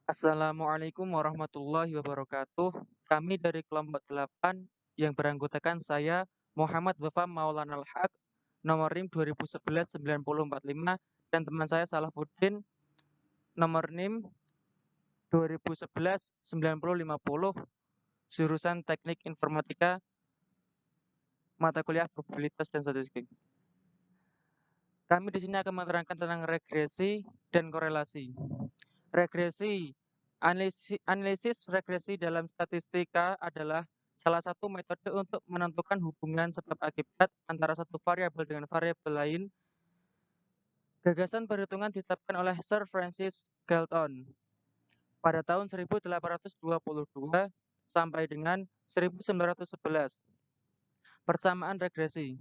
Assalamualaikum warahmatullahi wabarakatuh. Kami dari kelompok 8 yang beranggotakan saya, Muhammad Wafa Maulana Al-Haq, nomor NIM 2011-9045, dan teman saya Salahuddin, nomor NIM 2011-9050, jurusan Teknik Informatika, mata kuliah Probabilitas dan Statistik. Kami di sini akan menerangkan tentang regresi dan korelasi. Regresi, analisis regresi dalam statistika adalah salah satu metode untuk menentukan hubungan sebab akibat antara satu variabel dengan variabel lain. Gagasan perhitungan ditetapkan oleh Sir Francis Galton pada tahun 1822 sampai dengan 1911. Persamaan regresi.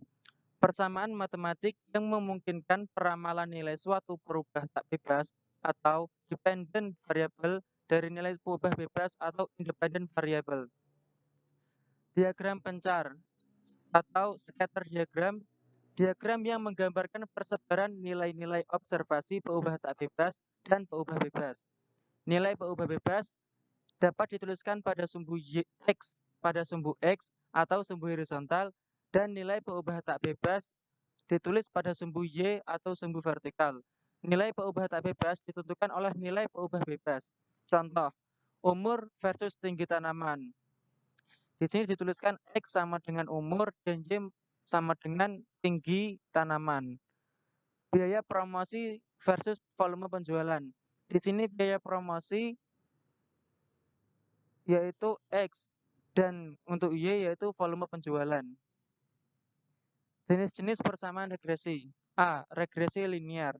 Persamaan matematik yang memungkinkan peramalan nilai suatu perubah tak bebas atau dependent variable dari nilai perubah bebas atau independent variable. Diagram pencar atau scatter diagram, diagram yang menggambarkan persebaran nilai-nilai observasi perubah tak bebas dan perubah bebas. Nilai perubah bebas dapat dituliskan pada sumbu X atau sumbu horizontal, dan nilai perubah tak bebas ditulis pada sumbu Y atau sumbu vertikal. Nilai perubah tak bebas ditentukan oleh nilai perubah bebas. Contoh, umur versus tinggi tanaman. Di sini dituliskan X sama dengan umur dan Y sama dengan tinggi tanaman. Biaya promosi versus volume penjualan. Di sini biaya promosi yaitu X dan untuk Y yaitu volume penjualan. Jenis-jenis persamaan regresi. A. Regresi linear.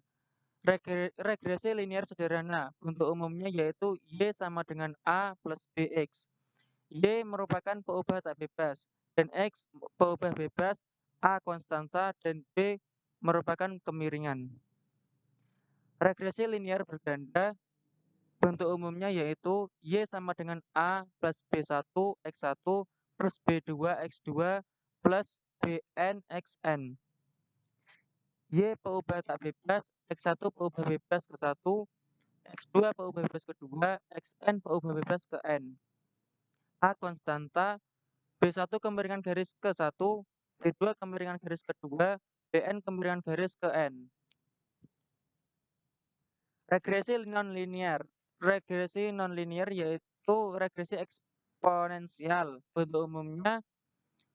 Regresi linear sederhana bentuk umumnya yaitu Y sama dengan A plus BX. Y merupakan perubah tak bebas dan X perubah bebas, A konstanta dan B merupakan kemiringan. Regresi linear berganda bentuk umumnya yaitu Y sama dengan A plus B1 X1 plus B2 X2 plus Bn Xn. Y perubah tak bebas, X1 perubah bebas ke 1, X2 perubah bebas ke 2, Xn perubah bebas ke N. A konstanta, B1 kemiringan garis ke 1, B2 kemiringan garis ke 2, Bn kemiringan garis ke N. Regresi nonlinear. Regresi nonlinear yaitu regresi eksponensial. Bentuk umumnya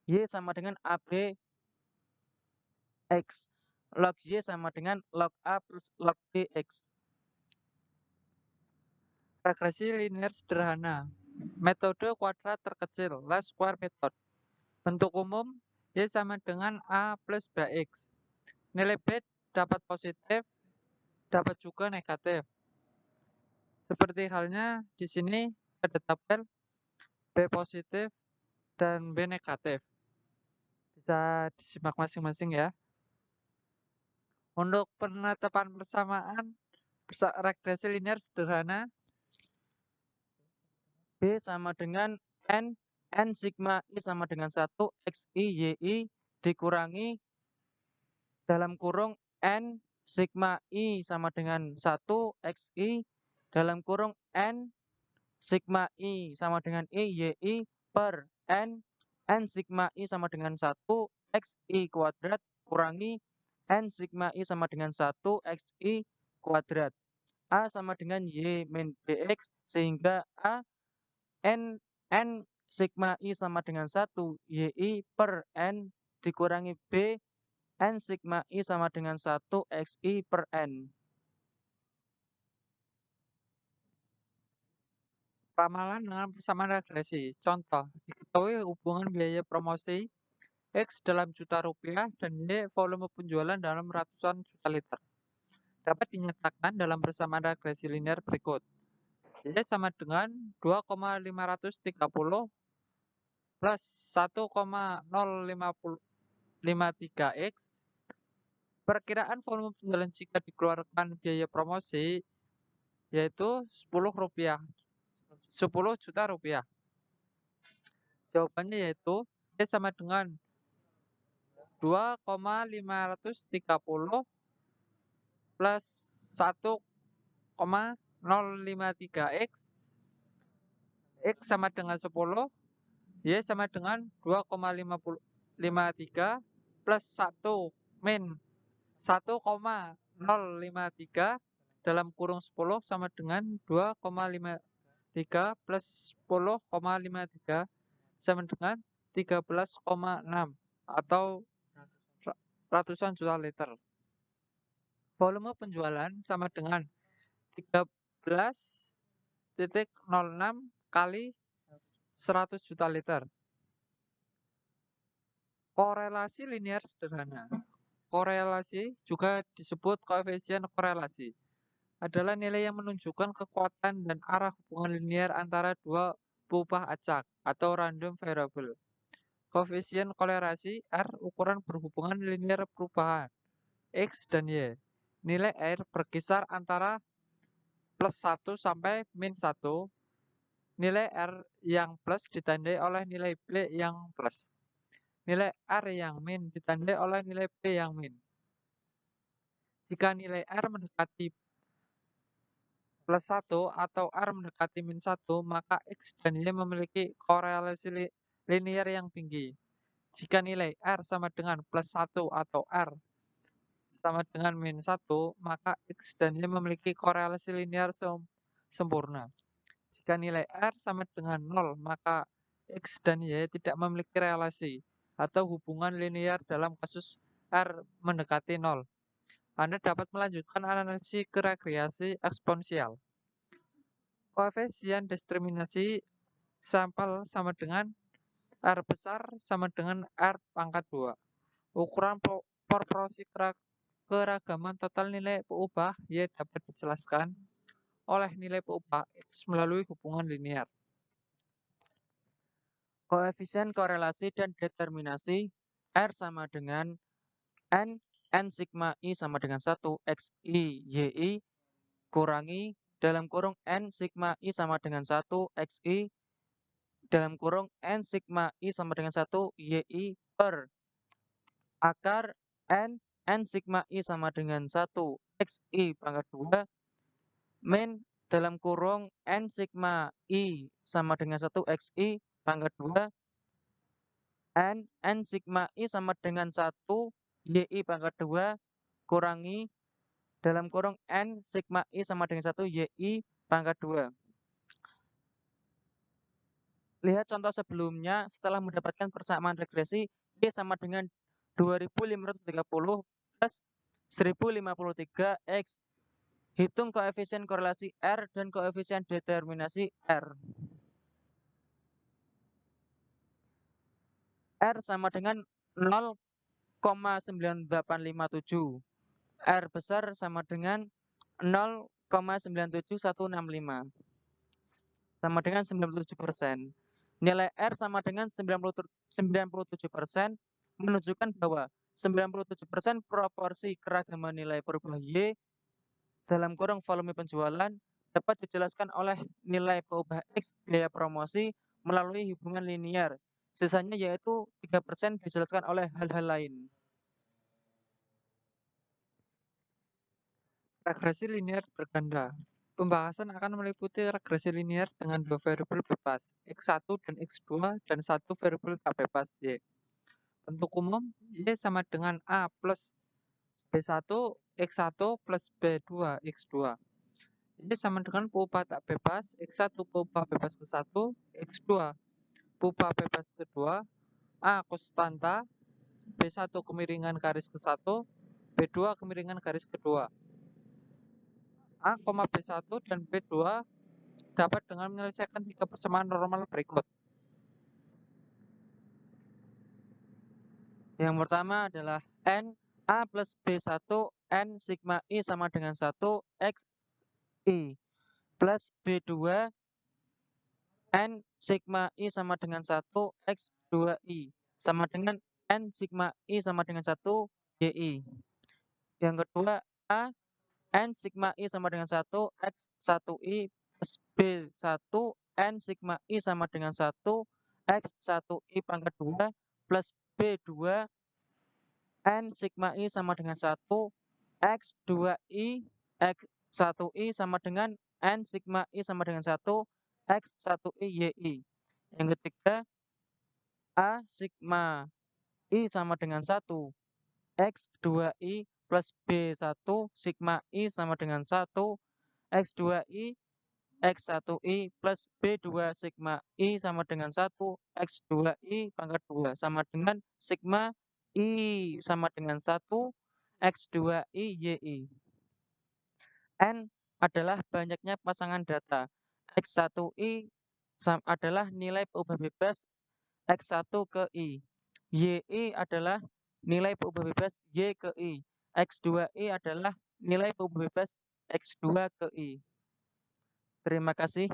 Y sama dengan AB X. Log Y sama dengan log A plus log BX. Regresi linear sederhana. Metode kuadrat terkecil, least square method. Bentuk umum, Y sama dengan A plus BX. Nilai B dapat positif, dapat juga negatif. Seperti halnya di sini ada tabel B positif dan B negatif. Bisa disimak masing-masing ya. Untuk penetapan persamaan regresi linear sederhana, B sama dengan N sigma I sama dengan 1 XI YI dikurangi dalam kurung N sigma I sama dengan 1 XI dalam kurung N sigma I sama dengan I YI per N sigma I sama dengan 1 XI kuadrat kurangi N sigma I sama dengan 1 XI kuadrat. A sama dengan Y min BX sehingga N sigma I sama dengan 1 YI per N dikurangi B N sigma I sama dengan 1 XI per N. ramalan dengan persamaan regresi. Contoh, diketahui hubungan biaya promosi X dalam juta rupiah dan Y volume penjualan dalam ratusan juta liter. Dapat dinyatakan dalam persamaan regresi linear berikut. Y sama dengan 2,530 plus 1,053X. Perkiraan volume penjualan jika dikeluarkan biaya promosi yaitu 10 juta rupiah. Jawabannya yaitu Y sama dengan 2,530 plus 1,053 0,53x, X sama dengan 10, Y sama dengan 2,53 plus 1 min 1,053 dalam kurung 10 sama dengan 2,53 plus 10,53 sama dengan 13,6 atau ratusan juta liter. Volume penjualan sama dengan 13,06 kali 100 juta liter. Korelasi linear sederhana. Korelasi juga disebut koefisien korelasi. Adalah nilai yang menunjukkan kekuatan dan arah hubungan linear antara dua peubah acak atau random variable. Koefisien korelasi R ukuran berhubungan linear perubahan X dan Y. Nilai R berkisar antara plus 1 sampai min 1. Nilai R yang plus ditandai oleh nilai B yang plus. Nilai R yang min ditandai oleh nilai B yang min. Jika nilai R mendekati plus 1 atau R mendekati min 1, maka X dan Y memiliki korelasi linear yang tinggi. Jika nilai R sama dengan plus 1 atau R sama dengan min 1, maka X dan Y memiliki korelasi linear sempurna. Jika nilai R sama dengan 0, maka X dan Y tidak memiliki relasi atau hubungan linear dalam kasus R mendekati 0. Anda dapat melanjutkan analisis ke regresi eksponensial. Koefisien diskriminasi sampel sama dengan R besar sama dengan R pangkat 2. Ukuran proporsi keragaman total nilai peubah Y dapat dijelaskan oleh nilai peubah X melalui hubungan linear. Koefisien korelasi dan determinasi R sama dengan N sigma I sama dengan 1 X I Y I kurangi dalam kurung N sigma I sama dengan 1 X I dalam kurung N sigma I sama dengan 1 Y I per akar N sigma I sama dengan 1 X I pangkat 2 min dalam kurung N sigma I sama dengan 1 X I pangkat 2 N sigma I sama dengan 1 Y I pangkat 2 kurangi dalam kurung N sigma I sama dengan 1 Y I pangkat 2. Lihat contoh sebelumnya, setelah mendapatkan persamaan regresi, Y sama dengan 2530 plus 1053 X. Hitung koefisien korelasi R dan koefisien determinasi R. R sama dengan 0,9857. R besar sama dengan 0,97165. Sama dengan 97%. Nilai R sama dengan 97% menunjukkan bahwa 97% proporsi keragaman nilai perubahan Y dalam kurung volume penjualan dapat dijelaskan oleh nilai peubah X biaya promosi melalui hubungan linear. Sisanya yaitu 3% dijelaskan oleh hal-hal lain. Regresi linear berganda. Pembahasan akan meliputi regresi linear dengan dua variabel bebas, X1 dan X2, dan satu variabel tak bebas, Y. Bentuk umum, Y sama dengan A plus B1, X1 plus B2, X2. Y sama dengan peubah tak bebas, X1 peubah bebas ke-1, X2 peubah bebas ke-2, A konstanta, B1 kemiringan garis ke-1, B2 kemiringan garis ke-2. A, B1 dan B2 dapat dengan menyelesaikan tiga persamaan normal berikut. Yang pertama adalah N A plus B1 N sigma I sama dengan 1 X I plus B2 N sigma I sama dengan 1 X 2I sama dengan N sigma I sama dengan 1 YI. Yang kedua A N sigma I sama dengan 1 X 1I plus B1 N sigma I sama dengan 1 X 1I pangkat 2 plus B2 N sigma I sama dengan 1 X 2I X 1I sama dengan N sigma I sama dengan 1, X 1I YI. Yang ketiga, A sigma I sama dengan 1, X 2I plus B 1 sigma I sama dengan 1, X 2I X 1I plus B2 sigma I sama dengan 1, X 2I pangkat 2 sama dengan sigma I sama dengan 1, X 2I YI. N adalah banyaknya pasangan data. X 1I adalah nilai peubah bebas X1 ke I. YI adalah nilai peubah bebas Y ke I. X2I adalah nilai peubah bebas X2 ke I. Terima kasih.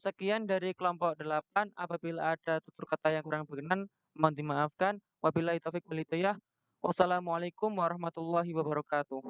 Sekian dari kelompok 8. Apabila ada tutur kata yang kurang berkenan, mohon dimaafkan. Wabillahi taufiq wal hidayah. Wassalamualaikum warahmatullahi wabarakatuh.